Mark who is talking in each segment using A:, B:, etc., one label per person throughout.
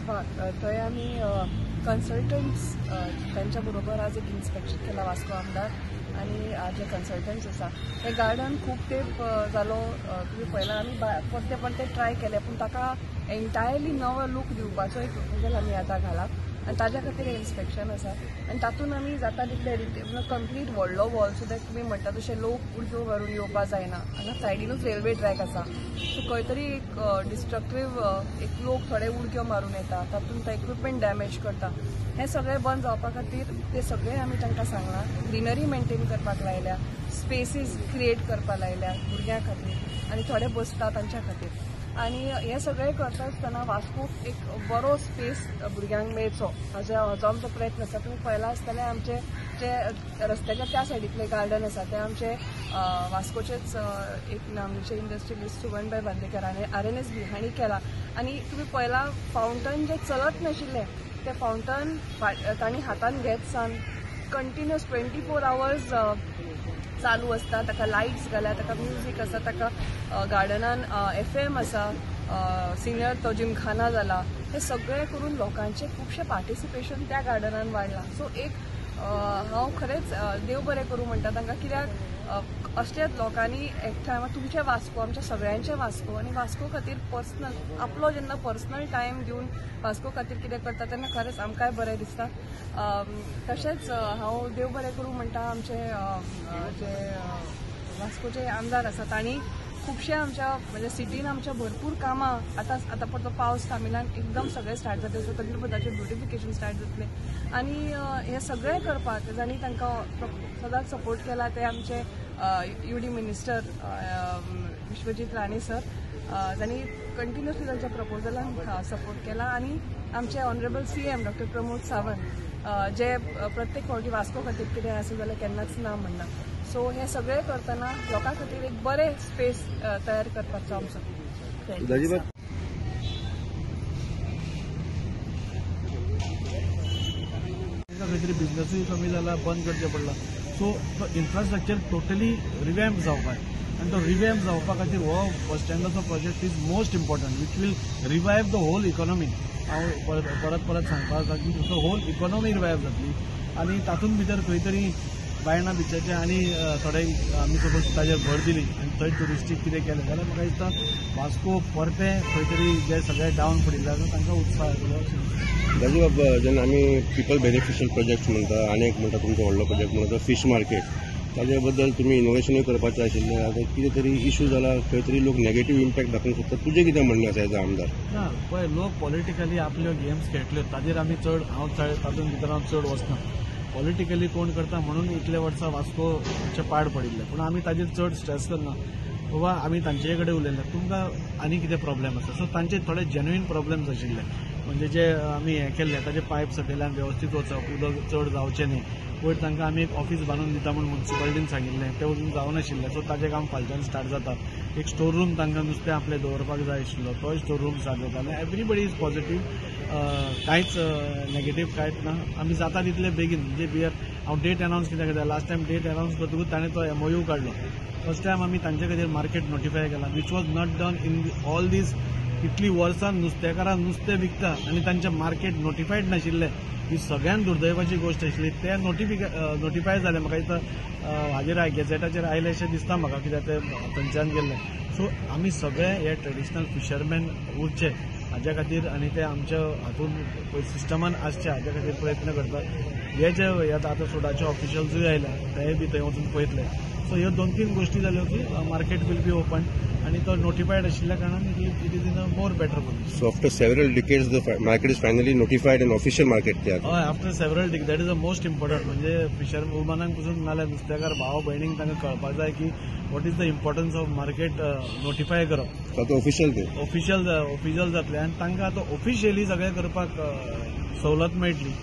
A: करपाक थंय आमी कन्सल्टंट्स त्यांच्या बरोबर आज एक इन्स्पेक्शन केला वास्को आमदार आणि जे कन्सल्टंट्स आसा हे गार्डन खूब तेंप जालो तुम्ही पळयला आमी परते परते ट्राय केले पूण ताका एंटायरली नवो लूक दिवपाचो एक प्रपोजल आमी आतां घालात आनी ताज्या खातीर इन्स्पेक्शन आसा आनी तातूंत आमी जाता तितले कंप्लीट व्हडलो वॉल सो दॅट तुमी म्हणटा तशें लोक उडक्यो व्हरून येवपा जायना हांगा सायडीनूच रेल्वे ट्रॅक आसा सो खंय तरी एक डिस्ट्रक्टीव एक लोक थोडे उडक्यो मारून येता तातूंत तो इक्विपमेंट डॅमेज करता हे सगळें बंद जावपा खातीर ते सगळें आमी तांकां सांगलां ग्रिनरी मेंटेन करपाक लायल्या स्पेसीस क्रिएट करपाक लायल्या भुरग्यां खातीर आनी थोडे बसता तांच्या खातीर आनी हे सगळें करता आसतना वास्कोक एक बरो स्पेस भुरग्यांक मेळचो हाजो आमचो प्रयत्न आसा तुमी पळयला आसतलें आमचे जे रस्त्याच्या त्या सायडीतले गार्डन आसा ते आमचे वास्कोचेच एक नामनेचे इंडस्ट्रियलिस्ट सुगणबाई बांदेकर RNSB हांणी केला आनी तुमी पळयला फावंटन जे चलत नाशिल्लें ते फावंटन तांणी हातान घेत सावन कंटिन्युअस 24 hours चालू आसता ताका लायट्स घाल्या ताका म्युजीक आसा ताका गार्डनान FM आसा सिनियर तो जिमखाना जाला हे सगळें करून लोकांचे खुबशे पार्टिसिपेशन त्या गार्डनान वाडलां सो एक हांव खरेंच देव बरें करूं म्हणटा तांकां कित्याक अशेंच लोकांनी एकठांय तुमचे वास्को आमच्या सगळ्यांचे वास्को आनी वास्को खातीर पर्सनल आपलो जेन्ना पर्सनल टायम दिवन वास्को खातीर कितें करता तेन्ना खरेंच आमकांय बरें दिसता तशेंच हांव देव बरें करूं म्हणटा आमचे जे वास्कोचे आमदार आसा तांणी खुबशे आमच्या म्हणजे सिटीन आमच्या भरपूर कामां आतां परतो पावस थांबिलान एकदम सगळें स्टार्ट जातलें सो तकलीपदाचें ब्युटिफिकेशन स्टार्ट जातलें आनी हे सगळें करपाक जांणी तांकां सदांच सपोर्ट केला ते आमचे UD minister Vishwajit Rane sir जांणी कंटिन्युअसली तांच्या प्रपोजलान सपोर्ट केला आनी आमचे ऑनरेबल CM डॉ प्रमोद सावंत जे प्रत्येक फावटी वास्को खातीर कितें आसा जाल्यार केन्नाच ना म्हणना सो हे सगळें करतना लोकां खातीर एक बरें स्पेस तयार करपाचो आमचो
B: खंय बिजनसूय कमी जाला बंद करचें पडला सो तो इन्फ्रास्ट्रक्चर टोटली रिवॅम्प जावपाक आनी तो रिवॅम्प जावपा खातीर हो बस स्टँडाचो project is most important which will revive the whole economy हांव परत सांगपाक आसा की तो होल इकॉनॉमी रिवायव जातली आनी तातूंत भितर खंय तरी बायणा बिचाचे आनी थोडे आमी सपोज ताजेर भर दिली आनी थंय टुरिस्टीक कितें केलें जाल्यार म्हाका दिसता वास्को परतें खंय तरी जे सगळे डावन पडिल्ले आसा तांकां उत्साह येतलो
C: दाजू बाबा जेन्ना आमी पीपल बेनिफिशियल प्रोजेक्ट म्हणटा आनी एक म्हणटा तुमचो व्हडलो प्रोजेक्ट म्हणटा फीश मार्केट ताजे बद्दल तुमी इनोव्हेशनूय करपाचें आशिल्लें आतां कितें तरी इश्यू जाला खंय तरी लोक नेगेटीव इम्पॅक्ट दाखोवंक सोदता तुजें कितें म्हणणें आसा एज अ आमदार
B: ना पळय लोक पॉलिटिकली आपल्यो गेम्स खेळटल्यो ताजेर आमी चड हांव तातूंत भितर हांव चड वचना पॉलिटिकली कोण करता म्हणून इतल्या वर्सां वास्कोचे पाड पडिल्ले पूण आमी ताजेर चड स्ट्रेस करना बाबा आमी तांचे कडेन उलयले तुमकां आनी कितें प्रॉब्लेम आसा सो तांचे थोडे जेन्युइन प्रॉब्लेम्स आशिल्ले म्हणजे जे आमी हें केल्ले ताजे पायप सकयल्यान वेवस्थीत वचप उदक चड जावचें न्ही वयर तांकां आमी एक ऑफीस बांदून दिता म्हणून म्युन्सिपालिटीन सांगिल्लें तें अजून जावं नाशिल्लें सो ताजें काम फालच्यान स्टार्ट जाता एक स्टोर रूम तांकां नुस्तें आपलें दवरपाक जाय आशिल्लो तोय स्टोर रूम स्टार्ट जाता आनी एवरीबडी इज पॉझिटीव कांयच नेगेटीव कांयच ना आमी जाता तितले बेगीन म्हणजे हांव डेट अनावन्स कित्याक केला लास्ट टायम डेट अनावन्स करतकूच ताणें तो MOU काडलो फर्स्ट टायम आमी तांचे खातीर मार्केट नोटिफाय केला which was not done in all these इतली वर्सां नुस्तेकारां नुस्तें विकता आनी तांचें मार्केट नोटिफायड नाशिल्लें ही सगळ्यान दुर्दैवाची गोष्ट आशिल्ली ते नोटिफाय जालें म्हाका दिसता हाजेर गॅझेटाचेर आयलें अशें दिसता म्हाका कित्याक ते थंयच्यान गेल्ले सो आमी सगळे हे ट्रेडिशनल फिशरमॅन उरचे हाज्या खातीर आनी ते आमच्या हातूंत सिस्टमान आसचे हाज्या खातीर प्रयत्न करतात हे जे आतां सोडाचे ऑफिशियल्सूय आयले तेय बी थंय वचून पळयतले सो ह्यो 2-3 गोश्टी जाल्यो की मार्केट वील बी ओपन आनी तो नोटिफायड आशिल्ल्या कारणान it is in a more better position.
C: So after several decades the market is finally notified and official market there.
B: हय after several decades that is the most important म्हणजे fissure वुमनांक पसून नाल्यार नुस्तेकार भाव भयणींक तांकां कळपाक जाय की what is the importance of market notify करप
C: सो ऑफिशियल
B: ऑफिशियल जातलें आनी तांकां आतां ऑफिशियली सगळें करपाक सवलत मेळटली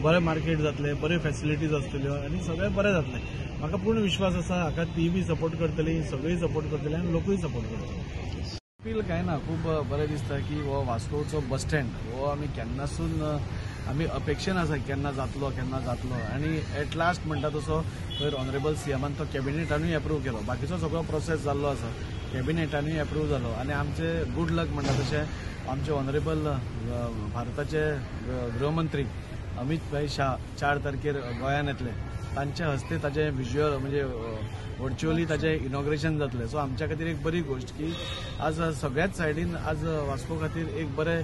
B: बरें मार्केट जातलें बऱ्यो फॅसिलिटीज आसतल्यो आनी सगळें बरें जातलें म्हाका पूर्ण विश्वास आसा हाका ती बी सपोर्ट करतली सगळीं सपोर्ट करतली आनी लोकूय सपोर्ट करतले. अपील काय ना, खूप बरें दिसता की हो वास्कोचो बस स्टँड हो आमी केन्नासून आमी अपेक्षेन आसा केन्ना जातलो आनी एट लास्ट म्हणटा तसो वयर ऑनरेबल सीएमान तो कॅबिनेटानूय एप्रूव केलो. बाकीचो सगळो प्रोसेस जाल्लो आसा, कॅबिनेटानूय एप्रूव जालो आनी आमचे गुड लक म्हणटा तशें आमचे ऑनरेबल भारताचे गृहमंत्री अमित भाई शाह 4 तारखेर गोंयान येतले. तांच्या हस्ते ताचे विज्युअल म्हणजे व्हर्च्युअली ताचे इनॉग्रेशन जातले. सो आमच्या खातीर एक बरी गोष्ट की आज सगळ्याच सायडीन आज वास्को खातीर एक बरे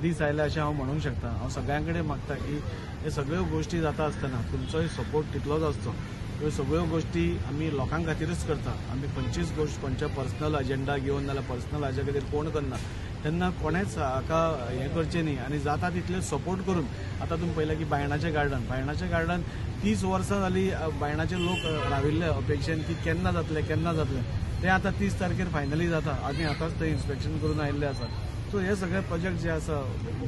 B: दीस आयले अशें हांव म्हणूंक शकता. हांव सगळ्यां कडेन मागता की हे सगळ्यो गोष्टी जाता आसतना तुमचोय सपोर्ट तितलोच आसचो. ह्यो सगळ्यो गोष्टी आमी लोकां खातीरच करता. आमी खंयचीच गोष्ट खंयच्या पर्सनल अजेंडा घेवन नाल्यार पर्सनल हाजे खातीर कोण करना. तेन्ना कोणेच हाका हें करचें न्ही आनी जाता तितले सपोर्ट करून. आतां तुमी पळयलां की बायणाचें गार्डन 30 वर्सां जालीं बायणाचे लोक राविल्ले अपेक्षेन की केन्ना जातलें तें आतां 30 तारखेर फायनली जाता. आमी आतांच थंय इन्स्पेक्शन करून आयिल्ले आसा. सो हे सगळे प्रोजेक्ट जे आसा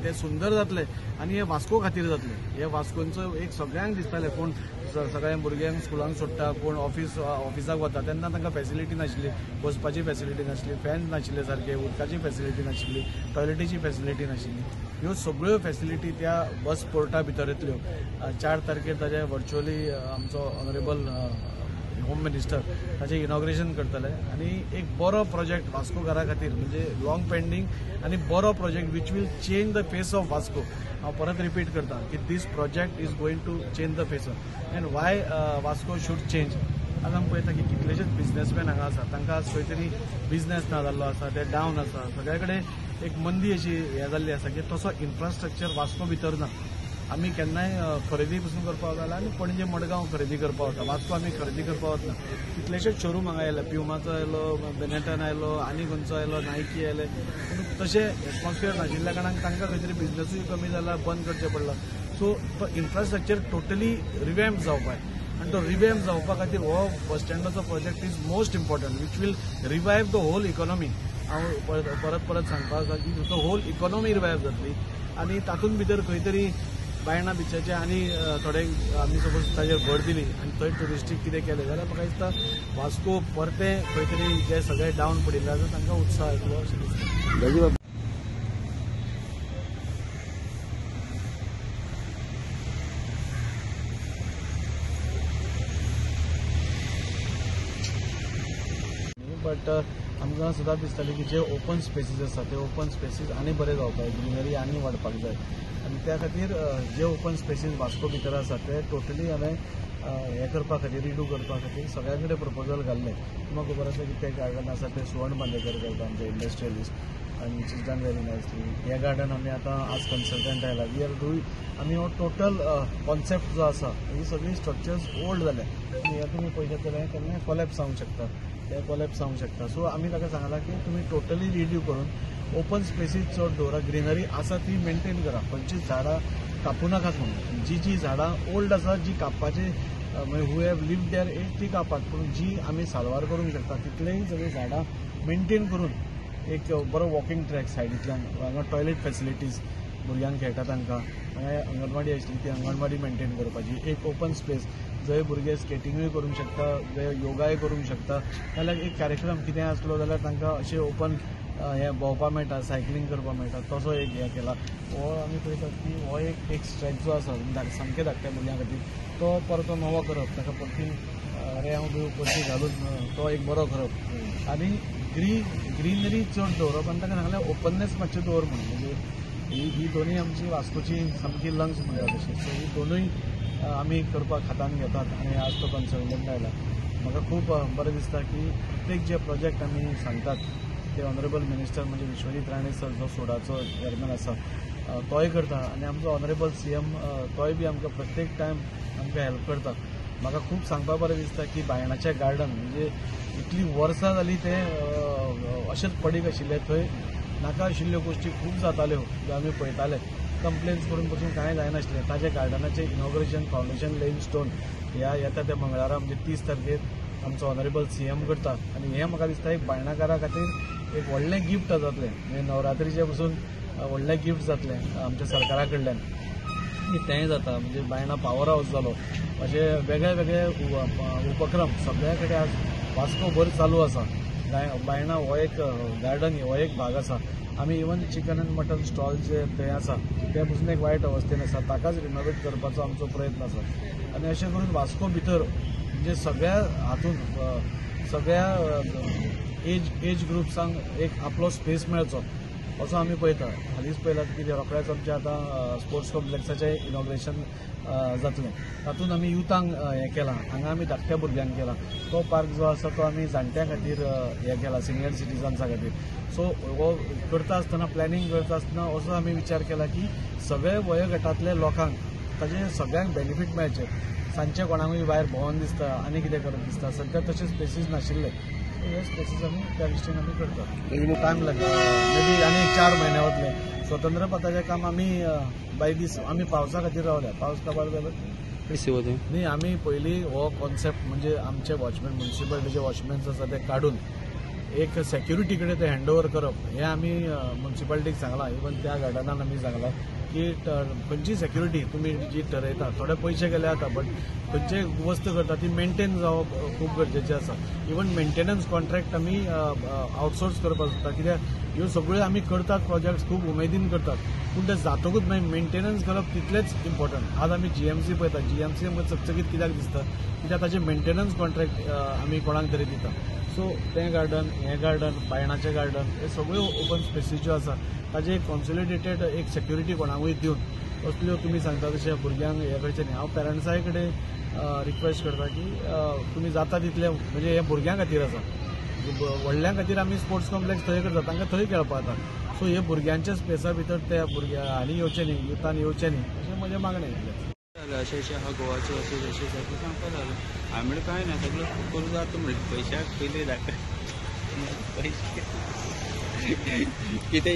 B: ते सुंदर जातले आनी हे वास्को खातीर जातले. हे वास्कोंचो एक सगळ्यांक दिसताले कोण सगळ्या भुरग्यांक स्कुलांक सोडटा कोण ऑफिसाक वता तेन्ना तांकां फॅसिलिटी नाशिल्ली, बसपाची फॅसिलिटी नाशिल्ली, फॅन नाशिल्ले सारके, उदकाची फॅसिलिटी नाशिल्ली, टॉयलेटीची फॅसिलिटी नाशिल्ली. ह्यो सगळ्यो फॅसिलिटी त्या बस पोर्टा भितर येतल्यो. 4 तारखेर ताजे व्हर्च्युअली आमचो ऑनरेबल होम मिनिस्टर ताचें इनॉग्रेशन करतले आनी एक बरो प्रोजेक्ट वास्कोकारा खातीर म्हणजे लॉंग पेंडींग आनी बरो project which will change the face of Vasco. हांव परत रिपीट करता की this project is going to change the face of and why Vasco should change. आज आमी पळयता की कितलेशेच बिझनेसमॅन हांगा आसा तांकां आज खंय तरी बिझनेस ना जाल्लो आसा, ते डावन आसा. सगळे कडेन एक मंदी अशी हें जाल्ली आसा की तसो इन्फ्रास्ट्रक्चर वास्को भितर ना. आमी केन्नाय खरेदी पसून करपाक जाल्यार आमी पणजे मडगांव खरेदी करपाक वता, वास्को आमी खरेदी करपाक वतना. कितलेशेच शोरूम हांगा आयले, प्युमाचो आयलो, बेनेटन आयलो, आनी खंयचो आयलो, नायकी आयले. पूण तशें एटमॉस्फियर नाशिल्ल्या कारणान तांकां खंय तरी बिझनेसूय कमी जाला, बंद करचें पडलां. सो तो इन्फ्रास्ट्रक्चर टोटली रिवॅम्प जावपाक आनी तो रिवॅम्प जावपा खातीर हो बस स्टँडाचो project is most important which will revive the whole economy. हांव परत सांगपाक आसा की तो होल इकॉनॉमी रिवायव जातली आनी तातूंत भितर खंय तरी बायणा बिचाचे आनी थोडे आमी सपोज ताजेर भर दिली आनी थंय टुरिस्टीक कितें केलें जाल्यार म्हाका दिसता वास्को परते खंय तरी जे सगळे डावन पडिल्ले आसा तांकां उत्साह येतलो अशें दिसता. बट आमकां सुद्दां दिसतालें की जे ओपन स्पेसीस आसा ते ओपन स्पेसीस आनी बरे जावपाक, ग्रिनरी आनी वाडपाक जाय आनी त्या खातीर जे ओपन स्पेसीस वास्को भितर आसा ते टोटली हांवें हें करपा खातीर रिडू करपा खातीर सगळ्या कडेन प्रपोजल घाल्लें. तुमकां खबर आसा की तें गार्डन आसा तें सुवर्ण बांदेकर करता आमचे इंडस्ट्रियलिस्ट आनी विच इज डन व्हेरी नायसली. हे गार्डन आमी आतां आज कन्सल्टंट आयला. वी आर डुईंग आमी हो टोटल कॉन्सेप्ट जो आसा ही सगळी स्ट्रक्चर्स ओल्ड जाल्या आनी हे तुमी पळयत जाल्यार केन्नाय कोलॅप्स जावंक शकता, ते कोलॅप्स जावंक शकता. सो आमी ताका सांगलां की तुमी टोटली रिड्यू करून ओपन स्पेसीस चड दवरा, ग्रिनरी आसा ती मेंटेन करा, खंयचीच झाडां कापू नाकात म्हणून. जी झाडां ओल्ड आसा जी कापपाची who have lived there as ती कापात, पूण जी आमी साल्वार करूंक शकता तितलेय सगळीं झाडां मेंटेन करून एक बरो वॉकिंग ट्रॅक सायडींतल्यान, हांगा टॉयलेट फॅसिलिटीज भुरग्यांक खेळटा तांकां, हांगा अंगणवाडी आसली ती अंगणवाडी मेंटेन करपाची, एक ओपन स्पेस जंय भुरगे स्केटिंगूय करूंक शकता, जंय योगाय करूंक शकता, नाल्यार एक कार्यक्रम कितें आसलो जाल्यार तांकां अशें ओपन हे भोंवपाक मेळटा, सायकलींग करपाक मेळटा, तसो एक हें केला. हो आमी पळयतात की हो एक स्ट्रेच जो आसा सामके धाकट्या भुरग्यां खातीर तो परतो नवो करप, ताका परती रेंव बिव परती घालून तो एक बरो करप आनी ग्रीनरी चड दवरप आनी ताका सांगलें ओपननेस मातशें दवर म्हणून. म्हणजे ही दोनूय आमची वास्कोची सामकी लंग्स म्हणटा तशी. सो ही दोनूय आमी करपाक हातान घेतात आनी आज तो कन्सल्टंट आयला. म्हाका खूब बरें दिसता की प्रत्येक जे प्रोजेक्ट आमी सांगतात ते ऑनरेबल मिनिस्टर म्हणजे विश्वजीत राणे सर जो सोडाचो चेअरमॅन आसा तोय करता आनी आमचो ऑनरेबल सीएम तोय बी आमकां प्रत्येक टायम आमकां हेल्प करता. म्हाका खूब सांगपाक बरें दिसता की बायणाचें गार्डन म्हणजे इतली वर्सां जालीं तें अशेंच पडीक आशिल्लें, थंय नाका आशिल्ल्यो गोश्टी खूब जाताल्यो ज्यो आमी पळयताले, कंप्लेन्स करून पसून कांय जायनाशिल्लें. ताज्या गार्डनाचें इनॉग्रेशन फावंडेशन लेन स्टोन ह्या येता त्या मंगळारा म्हणजे 30 तारखेर आमचो ऑनरेबल सीएम करता आनी हें म्हाका दिसता एक बायणाकारा खातीर एक व्हडलें गिफ्ट जातलें. म्हणजे नवरात्रीचे पसून व्हडलें गिफ्ट जातलें आमच्या सरकारा कडल्यान की तेंय जाता. म्हणजे बायणा पावर हावस जालो, अशे वेगळे वेगळे उपक्रम सगळ्या कडेन आज वास्को भर चालू आसा. बायणा हो एक गार्डन हो एक भाग आसा. आमी even chicken end mutton stall जे थंय आसा ते पसून एक वायट अवस्थेन आसा. ताकाच रिनोवेट करपाचो आमचो प्रयत्न आसा. आनी अशें करून वास्को भितर म्हणजे सगळ्या हातून सगळ्या एज ग्रुप्सांक एक आपलो स्पेस मेळचो असो आमी पळयता. हालींच पळयलात की रोखडेच आमचे आतां स्पोर्ट्स कॉम्प्लेक्साचें इनॉग्रेशन जातलें. तातूंत आमी युथांक हें केलां. हांगा आमी धाकट्या भुरग्यांक केला. तो पार्क जो आसा तो आमी जाणट्यां खातीर हें केला, सिनियर सिटीजन्सा खातीर. सो हो करता आसतना प्लॅनिंग करता आसतना असो आमी विचार केला की सगळे वयोगटांतल्या लोकांक ताजें सगळ्यांक बेनिफीट मेळचें. सांजचें कोणाकूय भायर भोंवन दिसता आनी कितें करत दिसता. सद्या तशे स्पेसीस नाशिल्ले. हे स्पेसीस आमी त्या दृश्टीन आमी करता. टायम लागता मे बी आनी 4 म्हयने वतले. स्वतंत्र पथाचें काम आमी बाय दीस आमी पावसा खातीर रावल्या. पावस काबार जालो न्ही आमी पयलीं हो कॉन्सेप्ट म्हणजे आमचे वॉचमॅन म्युन्सिपालिटीचे वॉचमॅन्स आसा ते काडून एक सेक्युरिटी कडेन ते हँडओवर करप हें आमी म्युन्सिपालिटीक सांगलां. इवन त्या गार्डनान आमी सांगलां की खंयची सेक्युरिटी तुमी जी ठरयता थोडे पयशे गेले जाता बट खंयची वस्त करता ती मेंटेन जावप खूब गरजेचें आसा. इवन मेंटेनन्स कॉन्ट्रॅक्ट आमी आउटसोर्स करपाक सोदता. कित्याक ह्यो सगळ्यो आमी करतात प्रोजेक्ट्स खूब उमेदीन करतात पूण ते जातकूच मागीर मेंटेनन्स करप तितलेंच इम्पॉर्टंट. आज आमी जीएमसी पळयता. जीएमसी आमकां चकचकीत कित्याक दिसता कित्याक ताचे मेंटेनन्स कॉन्ट्रॅक्ट आमी कोणाक तरी दिता. सो तें गार्डन हें गार्डन बायणाचें गार्डन हे सगळ्यो ओपन स्पेसीस ज्यो आसा ताजे एक कॉन्सोलिडेटेड एक सेक्युरिटी कोणाकूय दिवन असल्यो तुमी सांगता तशें भुरग्यांक हे करचें न्ही. हांव पेरंट्साय कडेन रिक्वेस्ट करता की तुमी जाता तितले म्हणजे हे भुरग्यां खातीर आसा. व्हडल्यां खातीर आमी स्पोर्ट्स कॉम्प्लेक्स थंय करता तांकां थंय खेळपा जाता. सो हे भुरग्यांच्या स्पेसा भितर त्या भुरग्यां हालीं येवचें न्ही युथान येवचें न्ही अशें म्हजें मागणें इतलेंच.
D: अशें हा गोवाचो अशें सांगपा लागलो. हांवें कांय ना सगळं करूं जाता म्हणलें पयशाक पयलीं धाडटा पयशे कितें